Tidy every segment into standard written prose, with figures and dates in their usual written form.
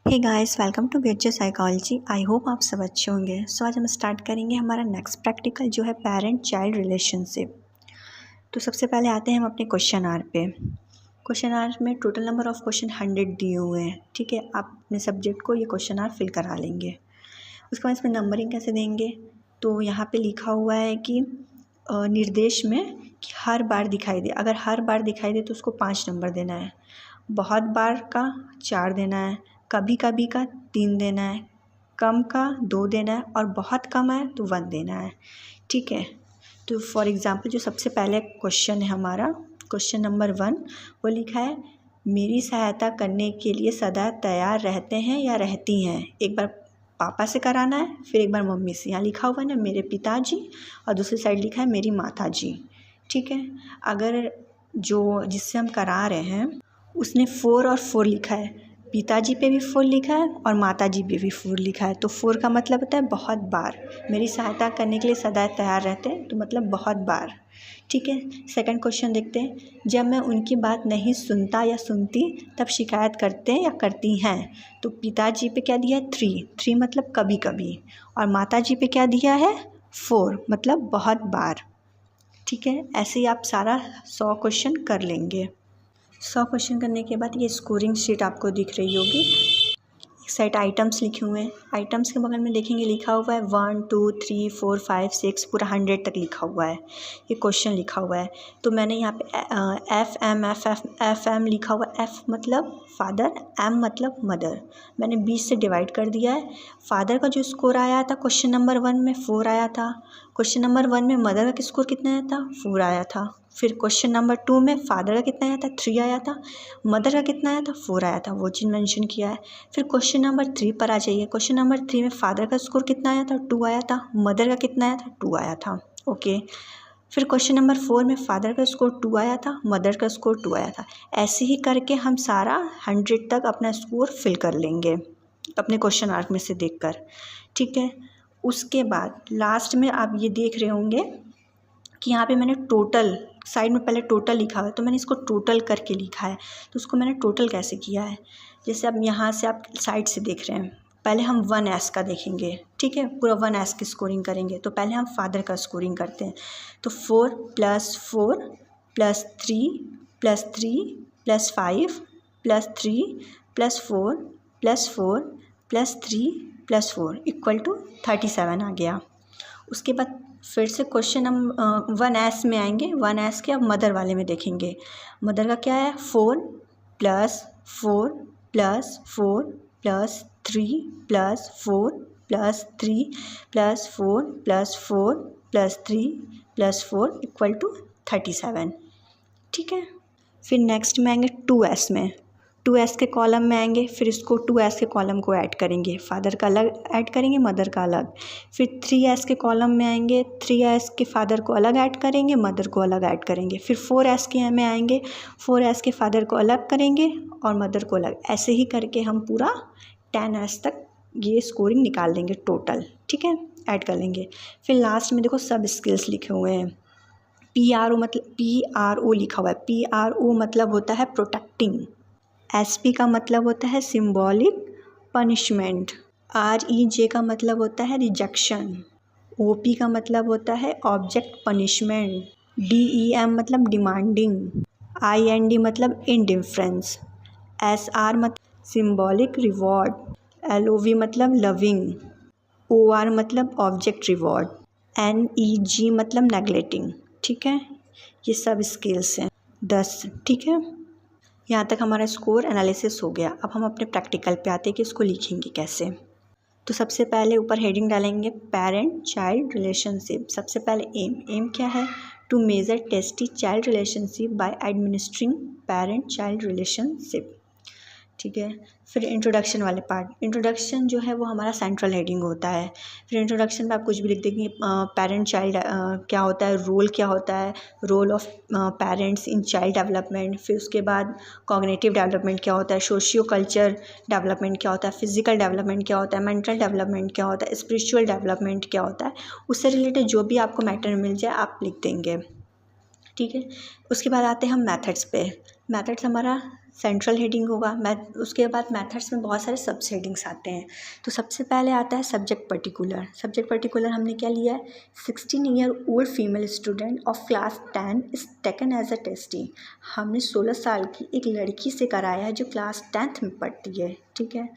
Hey guys, welcome to BHA psychology. I hope आप सब अच्छे होंगे। आज हम स्टार्ट करेंगे हमारा नेक्स्ट प्रैक्टिकल जो है पेरेंट चाइल्ड रिलेशनशिप। तो सबसे पहले आते हैं हम अपने क्वेश्चन आर पे। क्वेश्चन आर में टोटल नंबर ऑफ क्वेश्चन 100 दिए हुए हैं। ठीक है, आप अपने सब्जेक्ट को ये क्वेश्चन आर फिल करा लेंगे। उसके बाद इसमें नंबरिंग कैसे देंगे, तो यहाँ पे लिखा हुआ है कि निर्देश में कि हर बार दिखाई दे। अगर हर बार दिखाई दे तो उसको 5 नंबर देना है, बहुत बार का 4 देना है, कभी कभी का 3 देना है, कम का 2 देना है और बहुत कम है तो 1 देना है। ठीक है, तो फॉर एग्ज़ाम्पल जो सबसे पहले क्वेश्चन है हमारा, क्वेश्चन नंबर 1, वो लिखा है मेरी सहायता करने के लिए सदा तैयार रहते हैं या रहती हैं। एक बार पापा से कराना है, फिर एक बार मम्मी से। यहाँ लिखा हुआ है ना मेरे पिताजी, और दूसरी साइड लिखा है मेरी माताजी। ठीक है, अगर जो जिससे हम करा रहे हैं उसने 4 और 4 लिखा है, पिताजी पे भी 4 लिखा है और माताजी पे भी 4 लिखा है, तो 4 का मतलब होता है बहुत बार। मेरी सहायता करने के लिए सदा तैयार रहते हैं, तो मतलब बहुत बार। ठीक है, सेकंड क्वेश्चन देखते हैं। जब मैं उनकी बात नहीं सुनता या सुनती तब शिकायत करते हैं या करती हैं। तो पिताजी पे क्या दिया है 3 मतलब कभी कभी, और माताजी पे क्या दिया है 4 मतलब बहुत बार। ठीक है, ऐसे ही आप सारा 100 क्वेश्चन कर लेंगे। 100 क्वेश्चन करने के बाद ये स्कोरिंग शीट आपको दिख रही होगी। एक साइड आइटम्स लिखे हुए हैं, आइटम्स के बगल में देखेंगे लिखा हुआ है 1 2 3 4 5 6 पूरा 100 तक लिखा हुआ है। ये क्वेश्चन लिखा हुआ है, तो मैंने यहाँ पे एफ एम लिखा हुआ है। एफ मतलब फादर, एम मतलब मदर। मैंने 20 से डिवाइड कर दिया है। फादर का जो स्कोर आया था क्वेश्चन नंबर 1 में 4 आया था। क्वेश्चन नंबर 1 में मदर का स्कोर कितना आया था 4 आया था। फिर क्वेश्चन नंबर 2 में फादर का कितना आया था 3 आया था, मदर का कितना आया था 4 आया था, वो चीज़ मेंशन किया है। फिर क्वेश्चन नंबर 3 पर आ जाइए। क्वेश्चन नंबर 3 में फादर का स्कोर कितना आया था 2 आया था, मदर का कितना आया था 2 आया था। ओके, फिर क्वेश्चन नंबर 4 में फादर का स्कोर 2 आया था, मदर का स्कोर 2 आया था। ऐसे ही करके हम सारा 100 तक अपना स्कोर फिल कर लेंगे अपने क्वेश्चन आर्क में से देखकर। ठीक है, उसके बाद लास्ट में आप ये देख रहे होंगे कि यहाँ पे मैंने टोटल साइड में पहले टोटल लिखा हुआ है, तो मैंने इसको टोटल करके लिखा है। तो उसको मैंने टोटल कैसे किया है, जैसे अब यहाँ से आप साइड से देख रहे हैं, पहले हम 1S का देखेंगे। ठीक है, पूरा 1S की स्कोरिंग करेंगे। तो पहले हम फादर का स्कोरिंग करते हैं। तो 4 + 4 + 3 + 3 + 5 + 3 + 4 + 4 + 3 + 4 = 37 आ गया। उसके बाद फिर से क्वेश्चन हम 1S में आएंगे। 1S के अब मदर वाले में देखेंगे। मदर का क्या है 4 + 4 + 4 + 3 + 4 + 3 + 4 + 4 + 3 + 4 = 37। ठीक है, फिर नेक्स्ट में आएंगे 2S में। 2S के कॉलम में आएंगे, फिर इसको 2S के कॉलम को ऐड करेंगे, फादर का अलग ऐड करेंगे, मदर का अलग। फिर 3S के कॉलम में आएंगे, 3S के फादर को अलग ऐड करेंगे, मदर को अलग ऐड करेंगे। फिर 4S के में आएंगे, 4S के फादर को अलग करेंगे और मदर को अलग। ऐसे ही करके हम पूरा 10S तक ये स्कोरिंग निकाल लेंगे टोटल। ठीक है, ऐड कर लेंगे। फिर लास्ट में देखो सब स्किल्स लिखे हुए हैं। PRO मतलब PRO लिखा हुआ है। PRO मतलब होता है प्रोटेक्टिंग। SP का मतलब होता है सिंबॉलिक पनिशमेंट। REJ का मतलब होता है रिजेक्शन। OP का मतलब होता है ऑब्जेक्ट पनिशमेंट। DEM मतलब डिमांडिंग। IND मतलब इंडिफरेंस। SR मतलब सिंबॉलिक रिवॉर्ड। LOV मतलब लविंग। OR मतलब ऑब्जेक्ट रिवॉर्ड। NEG मतलब नेगलेक्टिंग। ठीक है, ये सब स्किल्स हैं 10। ठीक है, यहाँ तक हमारा स्कोर एनालिसिस हो गया। अब हम अपने प्रैक्टिकल पे आते हैं कि इसको लिखेंगे कैसे। तो सबसे पहले ऊपर हेडिंग डालेंगे पेरेंट चाइल्ड रिलेशनशिप। सबसे पहले एम क्या है, to measure testee child relationship by administering parent child relationship. ठीक है, फिर इंट्रोडक्शन वाले पार्ट। इंट्रोडक्शन जो है वो हमारा सेंट्रल हेडिंग होता है। फिर इंट्रोडक्शन में आप कुछ भी लिख देंगे, पेरेंट चाइल्ड क्या होता है, रोल क्या होता है, role of parents in child development. फिर उसके बाद कॉग्निटिव डेवलपमेंट क्या होता है, सोशियो कल्चर डेवलपमेंट क्या होता है, फिजिकल डेवलपमेंट क्या होता है, मेंटल डेवलपमेंट क्या होता है, स्पिरिचुअल डेवलपमेंट क्या होता है। उससे रिलेटेड जो भी आपको मैटर मिल जाए आप लिख देंगे। ठीक है, उसके बाद आते हैं हम मैथड्स पे। मैथड्स हमारा सेंट्रल हेडिंग होगा। उसके बाद मेथड्स में बहुत सारे सब्स हेडिंग्स आते हैं। तो सबसे पहले आता है सब्जेक्ट पर्टिकुलर। सब्जेक्ट पर्टिकुलर हमने क्या लिया है, 16 year old female student of class 10 is taken as a testee. हमने 16 साल की एक लड़की से कराया है जो क्लास 10th में पढ़ती है, ठीक है।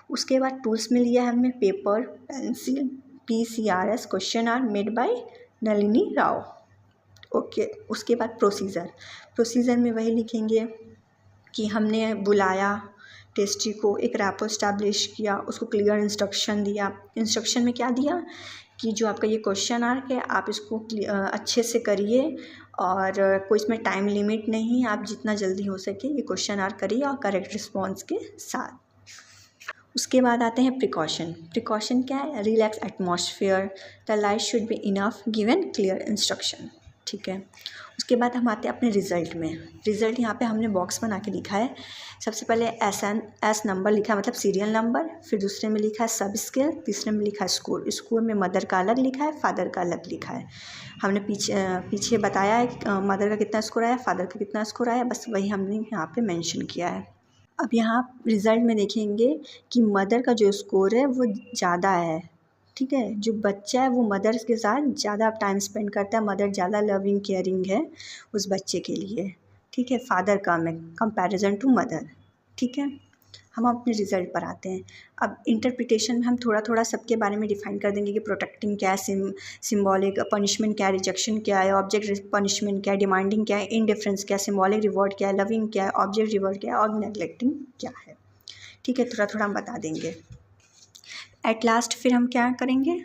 उसके बाद टूल्स में लिया है हमने paper, pencil, PCRS question are made by Nalini Rao. Okay, उसके बाद प्रोसीजर में वही लिखेंगे कि हमने बुलाया टेस्टी को, एक रैपो स्टैब्लिश किया, उसको क्लियर इंस्ट्रक्शन दिया। इंस्ट्रक्शन में क्या दिया कि जो आपका ये क्वेश्चन आर्क है आप इसको अच्छे से करिए और कोई इसमें टाइम लिमिट नहीं, आप जितना जल्दी हो सके ये क्वेश्चन आर्क करिए और करेक्ट रिस्पॉन्स के साथ। उसके बाद आते हैं प्रिकॉशन क्या है, relax atmosphere, the light should be enough, given clear instruction, ठीक है। उसके बाद हम आते हैं अपने रिज़ल्ट में। रिज़ल्ट यहाँ पे हमने बॉक्स बना के लिखा है। सबसे पहले एस नंबर लिखा है, मतलब सीरियल नंबर, फिर दूसरे में लिखा है सब स्केल, तीसरे में लिखा है स्कोर। स्कोर में मदर का अलग लिखा है, फादर का अलग लिखा है। हमने पीछे बताया है कि मदर का कितना स्कोर आया, फादर का कितना स्कोर आया, बस वही हमने यहाँ पे मेंशन किया है। अब यहाँ रिज़ल्ट में देखेंगे कि मदर का जो स्कोर है वो ज़्यादा है, ठीक है। जो बच्चा है वो मदर के साथ ज़्यादा टाइम स्पेंड करता है, मदर ज़्यादा लविंग केयरिंग है उस बच्चे के लिए, ठीक है। फादर कम है कंपैरिजन टू मदर, ठीक है। हम अपने रिज़ल्ट पर आते हैं। अब इंटरप्रिटेशन में हम थोड़ा थोड़ा सबके बारे में डिफाइन कर देंगे कि प्रोटेक्टिंग क्या है, सिम्बॉलिक पनिशमेंट क्या है, रिजेक्शन क्या है, ऑब्जेक्ट पनिशमेंट क्या है, डिमांडिंग क्या है, इनडिफरेंस क्या है, सिम्बॉलिक रिवॉर्ड क्या है, लविंग क्या है, ऑब्जेक्ट रिवॉर्ड क्या है और नेग्लेक्टिंग क्या है, ठीक है। थोड़ा थोड़ा हम बता देंगे। एट लास्ट फिर हम क्या करेंगे,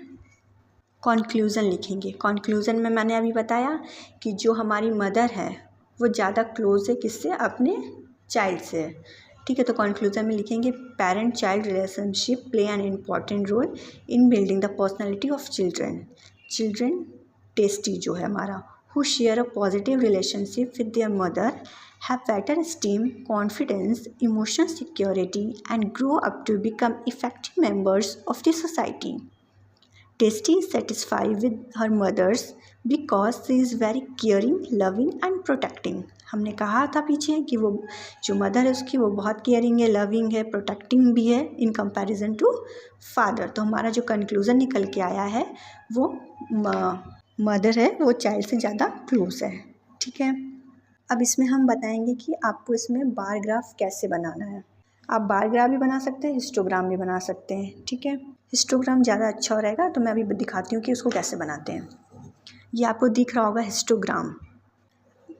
कॉन्क्लूज़न लिखेंगे। कॉन्क्लूज़न में मैंने अभी बताया कि जो हमारी मदर है वो ज़्यादा क्लोज है किससे, अपने चाइल्ड से, ठीक है। तो कॉन्क्लूज़न में लिखेंगे parent child relationship play an important role in building the personality of children testee जो है हमारा, who share a positive relationship with their mother, have better esteem, confidence, emotional security, and grow up to become effective members of the society. Tasty is satisfied with her mothers because she is very caring, loving and protecting. हमने कहा था पीछे कि वो जो mother है उसकी वो बहुत केयरिंग है, लविंग है, प्रोटेक्टिंग भी है इन कंपैरिजन टू फादर। तो हमारा जो कंक्लूज़न निकल के आया है वो मदर है वो चाइल्ड से ज़्यादा क्लोज है, ठीक है। अब इसमें हम बताएंगे कि आपको इसमें बार ग्राफ कैसे बनाना है। आप बार ग्राफ भी बना सकते हैं, हिस्टोग्राम भी बना सकते हैं, ठीक है। हिस्टोग्राम ज़्यादा अच्छा रहेगा तो मैं अभी दिखाती हूँ कि उसको कैसे बनाते हैं। ये आपको दिख रहा होगा हिस्टोग्राम,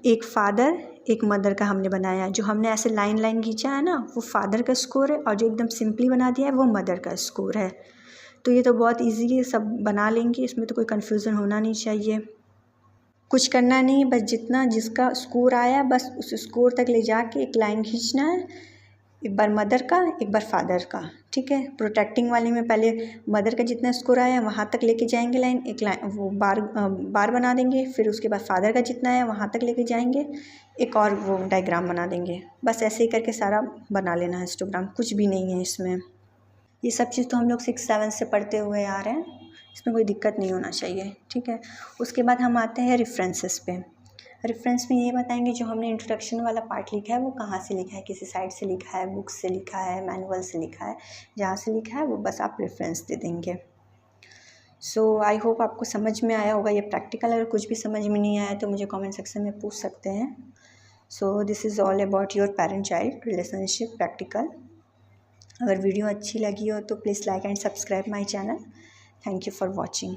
एक फादर एक मदर का हमने बनाया है। जो हमने ऐसे लाइन लाइन खींचा है ना वो फादर का स्कोर है और जो एकदम सिंपली बना दिया है वो मदर का स्कोर है। तो ये तो बहुत इजी है, सब बना लेंगे, इसमें तो कोई कन्फ्यूज़न होना नहीं चाहिए। कुछ करना नहीं, बस जितना जिसका स्कोर आया बस उस स्कोर तक ले जाके एक लाइन खींचना है, एक बार मदर का एक बार फादर का, ठीक है। प्रोटेक्टिंग वाले में पहले मदर का जितना स्कोर आया वहाँ तक लेके जाएंगे लाइन, एक लाइन वो बार बना देंगे, फिर उसके बाद फादर का जितना है वहाँ तक लेके जाएंगे, एक और वो डायग्राम बना देंगे। बस ऐसे ही करके सारा बना लेना है हिस्टोग्राम, कुछ भी नहीं है इसमें। ये सब चीज़ तो हम लोग 6-7 से पढ़ते हुए आ रहे हैं, इसमें कोई दिक्कत नहीं होना चाहिए, ठीक है। उसके बाद हम आते हैं रेफरेंसेस पे। रेफरेंस में ये बताएंगे जो हमने इंट्रोडक्शन वाला पार्ट लिखा है वो कहाँ से लिखा है, किसी साइट से लिखा है, बुक से लिखा है, मैनुअल से लिखा है, जहाँ से लिखा है वो बस आप रेफरेंस दे देंगे। सो आई होप आपको समझ में आया होगा ये प्रैक्टिकल। अगर कुछ भी समझ में नहीं आया तो मुझे कमेंट सेक्शन में पूछ सकते हैं। So this is all about your parent child relationship practical. अगर वीडियो अच्छी लगी हो तो please like and subscribe my channel. Thank you for watching.